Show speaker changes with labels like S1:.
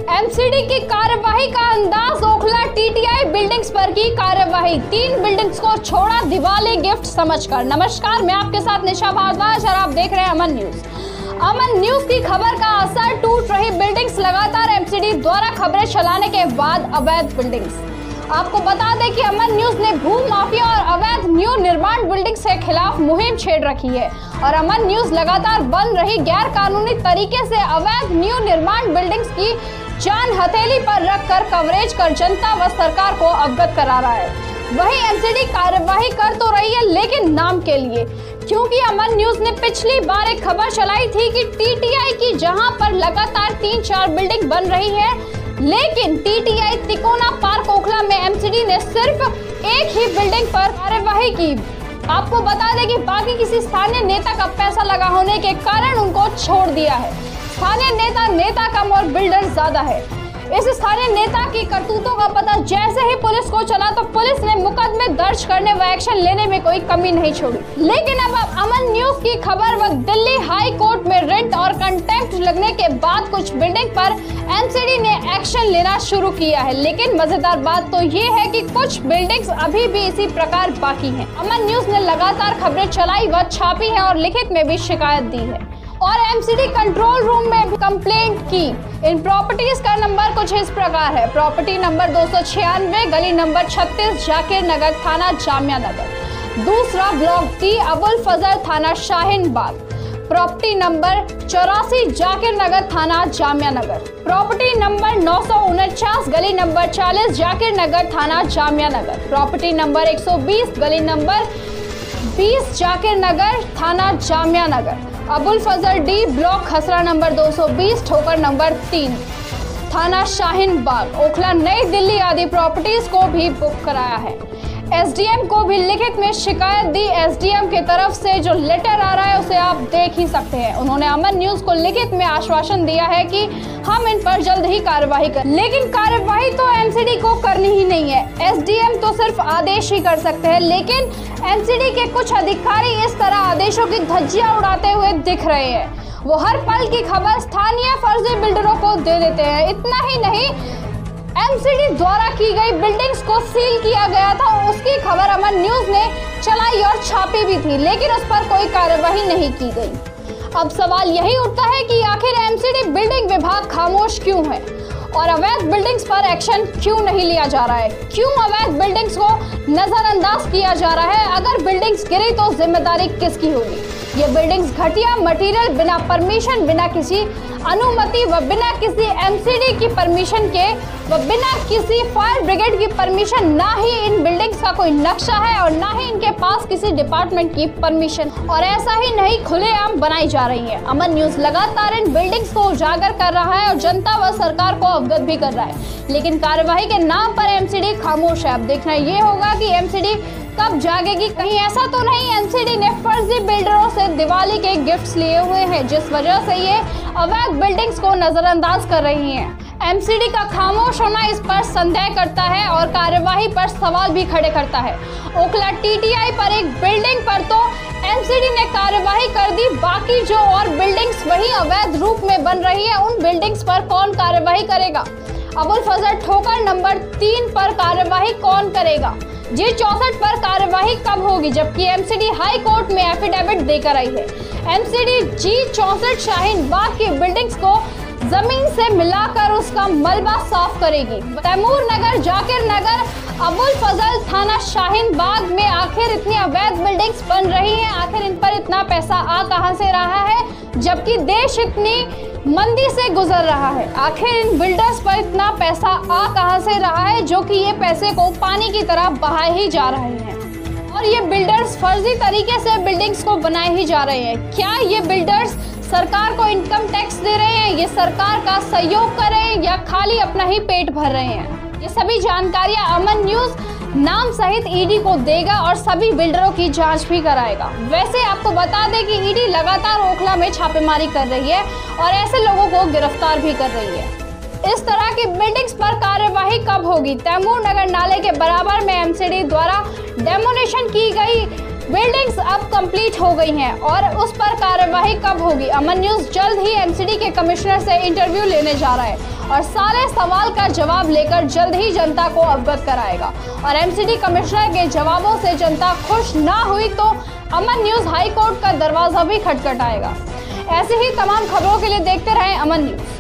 S1: MCD की कार्यवाही का अंदाज, ओखला टीटीआई बिल्डिंग्स पर की कार्यवाही, 3 बिल्डिंग्स को छोड़ा दिवाली गिफ्ट समझकर। नमस्कार, मैं आपके साथ निशा भारद्वाज और आप देख रहे हैं अमन न्यूज। अमन न्यूज की खबर का असर, टूट रही बिल्डिंग्स, लगातार एमसीडी द्वारा खबरें चलाने के बाद अवैध बिल्डिंग्स। आपको बता दें कि अमन न्यूज ने भू माफिया और अवैध न्यू निर्माण बिल्डिंग्स के खिलाफ मुहिम छेड़ रखी है और अमन न्यूज लगातार बन रही गैर कानूनी तरीके से अवैध न्यू निर्माण बिल्डिंग्स की जान हथेली पर रखकर कवरेज कर जनता व सरकार को अवगत करा रहा है। वहीं एमसीडी कार्यवाही कर तो रही है, लेकिन नाम के लिए, क्योंकि अमन न्यूज ने पिछली बार एक खबर चलाई थी कि टीटीआई की जहां पर लगातार 3-4 बिल्डिंग बन रही है, लेकिन टीटीआई तिकोना पार्क ओखला में एमसीडी ने सिर्फ एक ही बिल्डिंग पर कार्यवाही की। आपको बता दें कि बाकी किसी स्थानीय नेता का पैसा लगा होने के कारण उनको छोड़ दिया है। स्थानीय नेता कम और बिल्डर ज्यादा है। इस स्थानीय नेता की करतूतों का पता जैसे ही पुलिस को चला तो पुलिस ने मुकदमे दर्ज करने व एक्शन लेने में कोई कमी नहीं छोड़ी। लेकिन अब अमन न्यूज की खबर, व दिल्ली हाई कोर्ट में रेंट और कंटेम्प्ट लगने के बाद कुछ बिल्डिंग पर एमसीडी ने एक्शन लेना शुरू किया है। लेकिन मजेदार बात तो ये है कि कुछ बिल्डिंग्स अभी भी इसी प्रकार बाकी हैं। अमन न्यूज ने लगातार खबरें चलाई व छापी है और लिखित में भी शिकायत दी है और एमसीडी कंट्रोल रूम में भी कंप्लेंट की। इन प्रॉपर्टीज का नंबर कुछ इस प्रकार है। प्रॉपर्टी नंबर 296, गली नंबर 36, जाकिर नगर, थाना जामिया नगर। दूसरा ब्लॉक डी, अबुल फजल, थाना शाहीन बाग। प्रॉपर्टी नंबर 84, जाकिर नगर, थाना जामिया नगर। प्रॉपर्टी नंबर 949, गली नंबर 40, जाकिर नगर, थाना जामिया नगर। प्रॉपर्टी नंबर 120, गली नंबर 20, जाकिर नगर, थाना जामिया नगर। अबुल फजल डी, ब्लॉक खसरा नंबर 220, ठोकर नंबर 3, थाना शाहीन बाग, ओखला, नई दिल्ली आदि प्रॉपर्टीज को भी बुक कराया है। एसडीएम को भी लिखित में शिकायत दी। एसडीएम की तरफ से जो लेटर आ रहा है उसे आप देख ही सकते हैं। उन्होंने अमन न्यूज को लिखित में आश्वासन दिया है कि हम इन पर जल्द ही कार्यवाही कर, लेकिन कार्यवाही तो एमसीडी को करनी ही नहीं है। एसडीएम तो सिर्फ आदेश ही कर सकते हैं, लेकिन एमसीडी के कुछ अधिकारी इस तरह आदेशों की धज्जियां उड़ाते हुए दिख रहे हैं। वो हर पल की खबर स्थानीय फर्जी बिल्डरों को दे देते हैं। इतना ही नहीं, एमसीडी द्वारा की गई बिल्डिंग्स को सील किया गया था, उसकी खबर अमन न्यूज ने चलाई और छापी भी थी, लेकिन उस पर कोई कार्यवाही नहीं की गई। अब सवाल यही उठता है कि आखिर एमसीडी बिल्डिंग विभाग खामोश क्यों है और अवैध बिल्डिंग्स पर एक्शन क्यों नहीं लिया जा रहा है? क्यों अवैध बिल्डिंग्स को नजरअंदाज किया जा रहा है? अगर बिल्डिंग्स गिरी तो जिम्मेदारी किसकी होगी? ये बिल्डिंग्स घटिया मटेरियल, बिना परमिशन, बिना किसी अनुमति व बिना किसी एमसीडी की परमिशन के व बिना किसी फायर ब्रिगेड की परमिशन, ना ही इन बिल्डिंग्स का कोई नक्शा है और ना ही इनके पास किसी डिपार्टमेंट की परमिशन, और ऐसा ही नहीं खुलेआम बनाई जा रही है। अमन न्यूज लगातार इन बिल्डिंग्स को उजागर कर रहा है और जनता व सरकार को अवगत भी कर रहा है, लेकिन कार्यवाही के नाम पर एमसीडी खामोश है। अब देखना ये होगा कि एमसीडी कब जागेगी। कहीं ऐसा तो नहीं एमसीडी ने फर्जी बिल्डरों से दिवाली के गिफ्ट्स लिए हुए हैं, जिस वजह से ये अवैध बिल्डिंग्स को नजरअंदाज कर रही हैं। एमसीडी का खामोश होना इस पर संदेह करता है और कार्यवाही पर सवाल भी खड़े करता है। ओखला टीटीआई पर एक बिल्डिंग पर तो एमसीडी ने कार्यवाही कर दी, बाकी जो और बिल्डिंग्स वही अवैध रूप में बन रही है, उन बिल्डिंग्स पर कौन कार्यवाही करेगा? अबुल फजल ठोकर नंबर 3 पर कार्यवाही कौन करेगा? G64 पर कार्यवाही कब होगी? जबकि एमसीडी हाई कोर्ट में एफिडेविट देकर आई है। एमसीडी G64 शाहीन बाग की बिल्डिंग्स को जमीन से मिलाकर उसका मलबा साफ करेगी। तैमूर नगर, जाकिर नगर, अबुल फजल, थाना शाहीन बाग में आखिर इतनी अवैध बिल्डिंग्स बन रही हैं, आखिर इन पर इतना पैसा आ कहां से रहा है, जबकि देश इतनी मंदी से गुजर रहा है? आखिर इन बिल्डर्स पर इतना पैसा आ कहां से रहा है, जो कि ये पैसे को पानी की तरह बहाए ही जा रहे हैं और ये बिल्डर्स फर्जी तरीके से बिल्डिंग्स को बनाए ही जा रहे हैं? क्या ये बिल्डर्स सरकार को इनकम टैक्स दे रहे हैं, ये सरकार का सहयोग कर रहे हैं, या खाली अपना ही पेट भर रहे हैं? ये सभी जानकारियां अमन न्यूज नाम सहित ईडी को देगा और सभी बिल्डरों की जांच भी कराएगा। वैसे आपको बता दें कि ईडी लगातार ओखला में छापेमारी कर रही है और ऐसे लोगों को गिरफ्तार भी कर रही है। इस तरह की बिल्डिंग्स पर कार्यवाही कब होगी? तैमूर नगर नाले के बराबर में एमसीडी द्वारा डेमोलिशन की गई बिल्डिंग्स अब कंप्लीट हो गई हैं और उस पर कार्यवाही कब होगी? अमन न्यूज जल्द ही एमसीडी के कमिश्नर से इंटरव्यू लेने जा रहा है और सारे सवाल का जवाब लेकर जल्द ही जनता को अवगत कराएगा। और एमसीडी कमिश्नर के जवाबों से जनता खुश ना हुई तो अमन न्यूज हाई कोर्ट का दरवाजा भी खटखटाएगा। ऐसी ही तमाम खबरों के लिए देखते रहें अमन न्यूज।